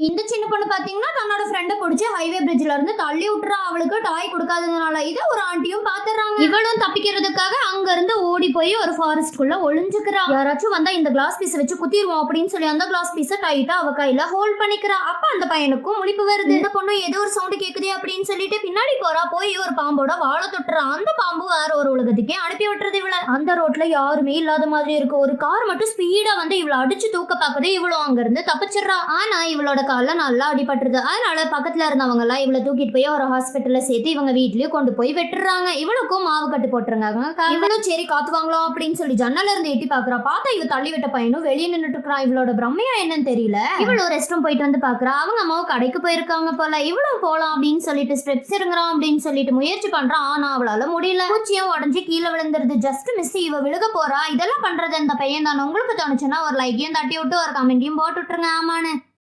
இந்த சின்ன பொண்ணு பாத்தீங்கன்னா தன்னோட ஃப்ரெண்ட புடிச்சு ஹைவே பிரிட்ஜ்ல இருந்து தள்ளி விட்டுறா. அவளுக்கு டாய் கொடுக்காததுனால இத ஒரு ஆண்டியும் பாத்துறாங்க. இவளும் தப்பிக்கிறதுக்காக அங்க இருந்து ஓடி போய் ஒரு ஃபாரஸ்ட்குள்ள ஒளிஞ்சுக்கிறா. யாராச்சும் வந்தா இந்த கிளாஸ் பீஸ வச்சு குத்திடுவோம் அப்படின்னு சொல்லி அந்த கிளாஸ் பீஸ டைட்டா அவ கையில ஹோல்ட் பண்ணிக்கிறா. அப்ப அந்த பையனுக்கும் முழிப்பு வருது. இந்த பொண்ணு ஏதோ ஒரு சவுண்ட் கேக்குதே அப்படின்னு சொல்லிட்டு பின்னாடி போறா. போய் ஒரு பாம்போட வாழை தொட்டுறா. அந்த பாம்பு வேற ஒரு உலகத்துக்கே அனுப்பி விட்டுறது இவள. அந்த ரோட்ல யாருமே இல்லாத மாதிரி இருக்கு. ஒரு கார் மட்டும் ஸ்பீடா வந்து இவள அடிச்சு தூக்க பாக்குது. இவளும் அங்க இருந்து தப்பிச்சிடுறா. ஆனா இவளோட கால்ல நல்லா அடிபட்டுருது. அதனால பக்கத்துல இருந்தவங்க எல்லாம் இவளை தூக்கிட்டு போய் ஒரு ஹாஸ்பிட்டல்ல சேர்த்து இவங்க வீட்லயும் கொண்டு போய் வெட்டுறாங்க. இவளுக்கும் மாவு கட்டு போட்டுருங்க. இவளும் சரி காத்து வாங்கலாம் அப்படின்னு சொல்லி ஜன்னல இருந்து எட்டி பாக்குறா. பார்த்தா இவ தள்ளி விட்ட பையனும் வெளியே நின்னுட்டு இருக்கா. இவளோட பிரம்மையா என்னன்னு தெரியல. இவளும் ரெஸ்ட் ரூம் போயிட்டு வந்து பாக்குறா. அவங்க அம்மாவும் கடைக்கு போயிருக்காங்க போல. இவளும் போலாம் அப்படின்னு சொல்லிட்டு ஸ்டெப்ஸ் இறங்குறான் அப்படின்னு சொல்லிட்டு முயற்சி பண்றான். ஆனா அவளால முடியல. பூச்சியும் உடஞ்சு கீழே விழுந்துருது. Just miss. இவ விழுக போறா. இதெல்லாம் பண்றது இந்த பையன் தான். உங்களுக்கு தோணுச்சுன்னா ஒரு லைக்கையும் தட்டி விட்டு ஒரு கமெண்ட்டையும் போட்டு விட்டுருங்க. ஆமான்னு.